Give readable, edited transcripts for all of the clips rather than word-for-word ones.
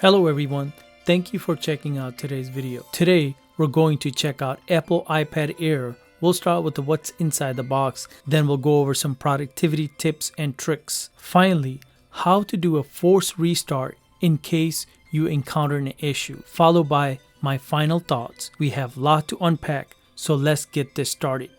Hello everyone, thank you for checking out today's video. Today we're going to check out Apple iPad Air. We'll start with what's inside the box, then we'll go over some productivity tips and tricks. Finally, how to do a forced restart in case you encounter an issue, followed by my final thoughts. We have a lot to unpack, so let's get this started.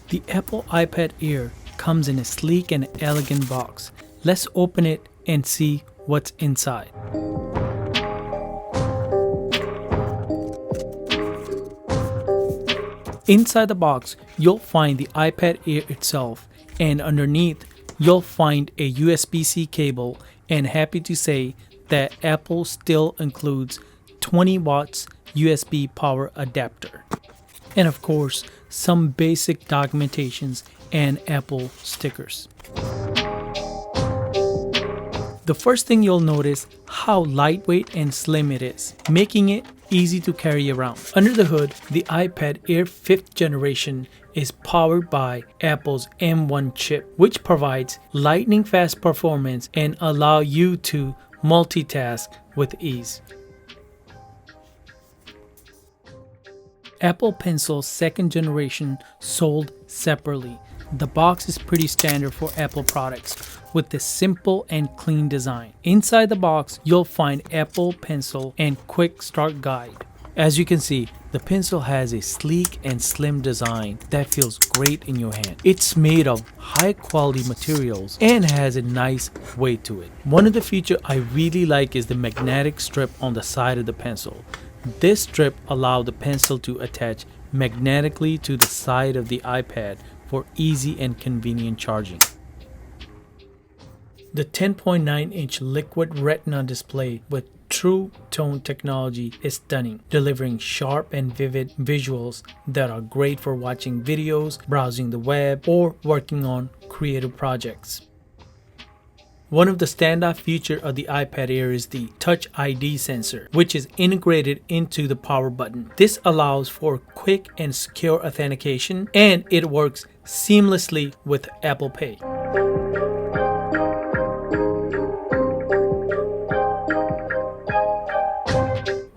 The Apple iPad Air comes in a sleek and elegant box. Let's open it and see what's inside. Inside the box, you'll find the iPad Air itself, and underneath, you'll find a USB-C cable, and happy to say that Apple still includes 20 watts USB power adapter. And of course, some basic documentations and Apple stickers. The first thing you'll notice how lightweight and slim it is, making it easy to carry around. Under the hood, the iPad Air 5th generation is powered by Apple's M1 chip, which provides lightning fast performance and allow you to multitask with ease. Apple Pencil 2nd generation sold separately. The box is pretty standard for Apple products with a simple and clean design. Inside the box, you'll find Apple Pencil and Quick Start Guide. As you can see, the pencil has a sleek and slim design that feels great in your hand. It's made of high quality materials and has a nice weight to it. One of the features I really like is the magnetic strip on the side of the pencil. This strip allows the pencil to attach magnetically to the side of the iPad for easy and convenient charging. The 10.9-inch liquid retina display with True Tone technology is stunning, delivering sharp and vivid visuals that are great for watching videos, browsing the web, or working on creative projects. One of the standout features of the iPad Air is the Touch ID sensor, which is integrated into the power button. This allows for quick and secure authentication, and it works seamlessly with Apple Pay.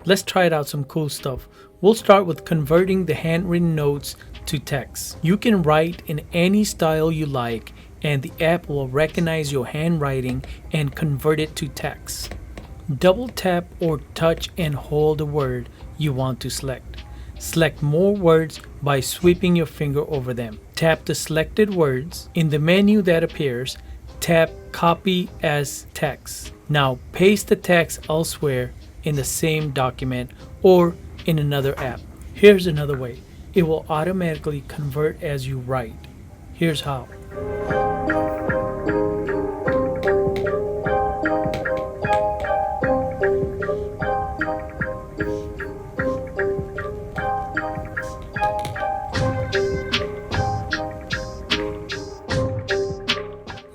Let's try out some cool stuff. We'll start with converting the handwritten notes to text. You can write in any style you like, and the app will recognize your handwriting and convert it to text. Double tap or touch and hold the word you want to select. Select more words by sweeping your finger over them. Tap the selected words. In the menu that appears, tap Copy as Text. Now paste the text elsewhere in the same document or in another app. Here's another way. It will automatically convert as you write. Here's how.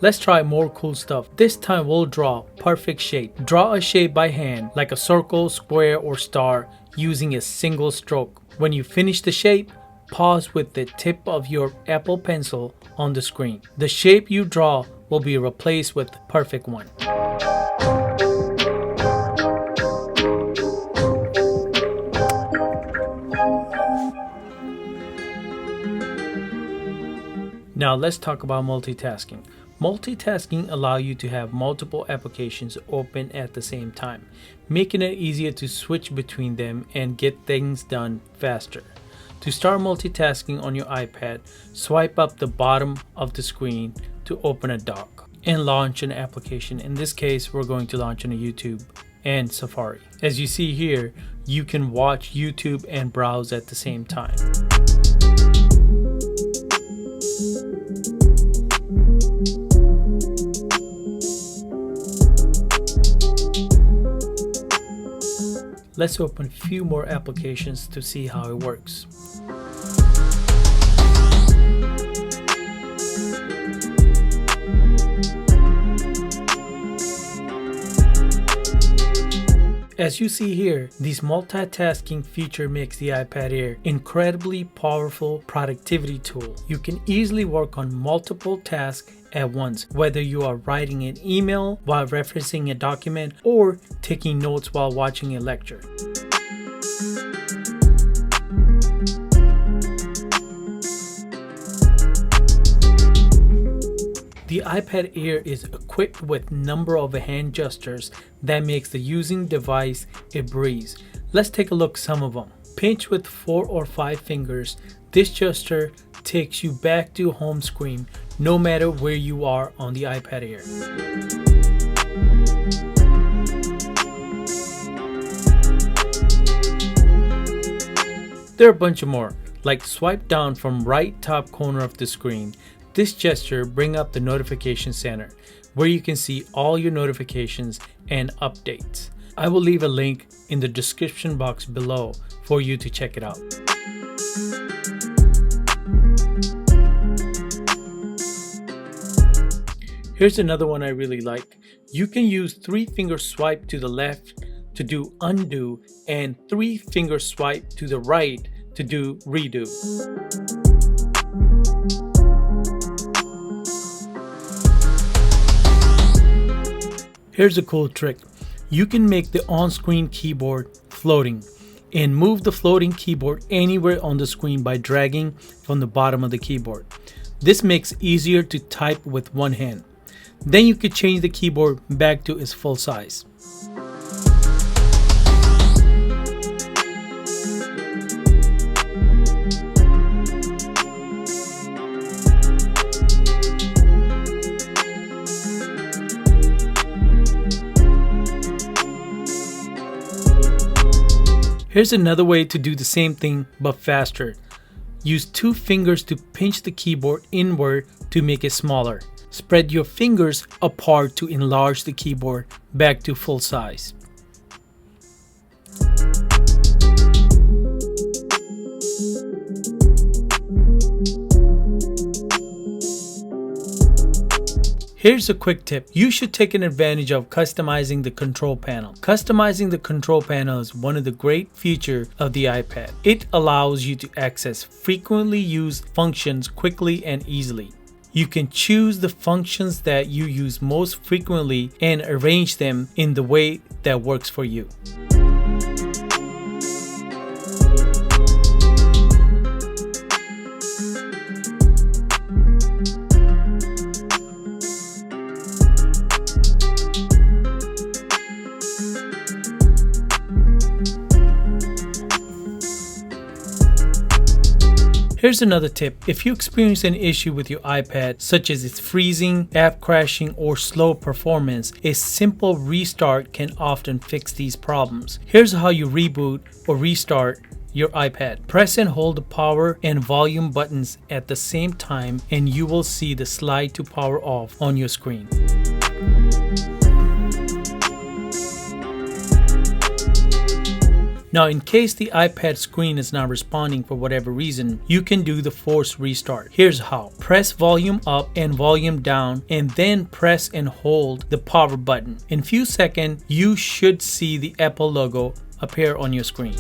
Let's try more cool stuff. This time we'll draw perfect shape. Draw a shape by hand, like a circle, square, or star, using a single stroke. When you finish the shape, pause with the tip of your Apple Pencil on the screen. The shape you draw will be replaced with the perfect one. Now let's talk about multitasking. Multitasking allows you to have multiple applications open at the same time, making it easier to switch between them and get things done faster. To start multitasking on your iPad, swipe up the bottom of the screen to open a dock and launch an application. In this case, we're going to launch on a YouTube and Safari. As you see here, you can watch YouTube and browse at the same time. Let's open a few more applications to see how it works. As you see here, this multitasking feature makes the iPad Air incredibly powerful productivity tool. You can easily work on multiple tasks at once, whether you are writing an email while referencing a document or taking notes while watching a lecture. The iPad Air is equipped with a number of hand gestures that makes the using device a breeze. Let's take a look at some of them. Pinch with 4 or 5 fingers. This gesture takes you back to home screen no matter where you are on the iPad Air. There are a bunch of more, like swipe down from right top corner of the screen. This gesture brings up the notification center where you can see all your notifications and updates. I will leave a link in the description box below for you to check it out. Here's another one I really like. You can use 3-finger swipe to the left to do undo and 3-finger swipe to the right to do redo. Here's a cool trick. You can make the on-screen keyboard floating and move the floating keyboard anywhere on the screen by dragging from the bottom of the keyboard. This makes it easier to type with one hand. Then you could change the keyboard back to its full size. Here's another way to do the same thing but faster. Use 2 fingers to pinch the keyboard inward to make it smaller. Spread your fingers apart to enlarge the keyboard back to full size. Here's a quick tip. You should take an advantage of customizing the control panel. Customizing the control panel is one of the great features of the iPad. It allows you to access frequently used functions quickly and easily. You can choose the functions that you use most frequently and arrange them in the way that works for you. Here's another tip. If you experience an issue with your iPad, such as it's freezing, app crashing, or slow performance, a simple restart can often fix these problems. Here's how you reboot or restart your iPad. Press and hold the power and volume buttons at the same time and you will see the slide to power off on your screen. Now, in case the iPad screen is not responding for whatever reason, you can do the force restart. Here's how. Press volume up and volume down and then press and hold the power button. In a few seconds, you should see the Apple logo appear on your screen.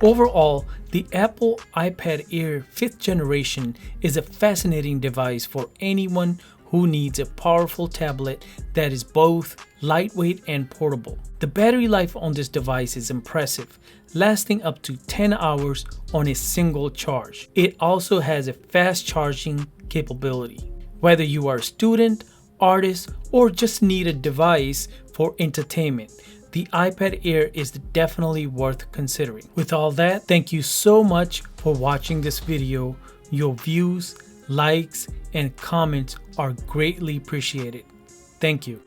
Overall, the Apple iPad Air 5th generation is a fascinating device for anyone who needs a powerful tablet that is both lightweight and portable. The battery life on this device is impressive, lasting up to 10 hours on a single charge. It also has a fast charging capability. Whether you are a student, artist, or just need a device for entertainment, the iPad Air is definitely worth considering. With all that, thank you so much for watching this video. Your views, likes, and comments are greatly appreciated. Thank you.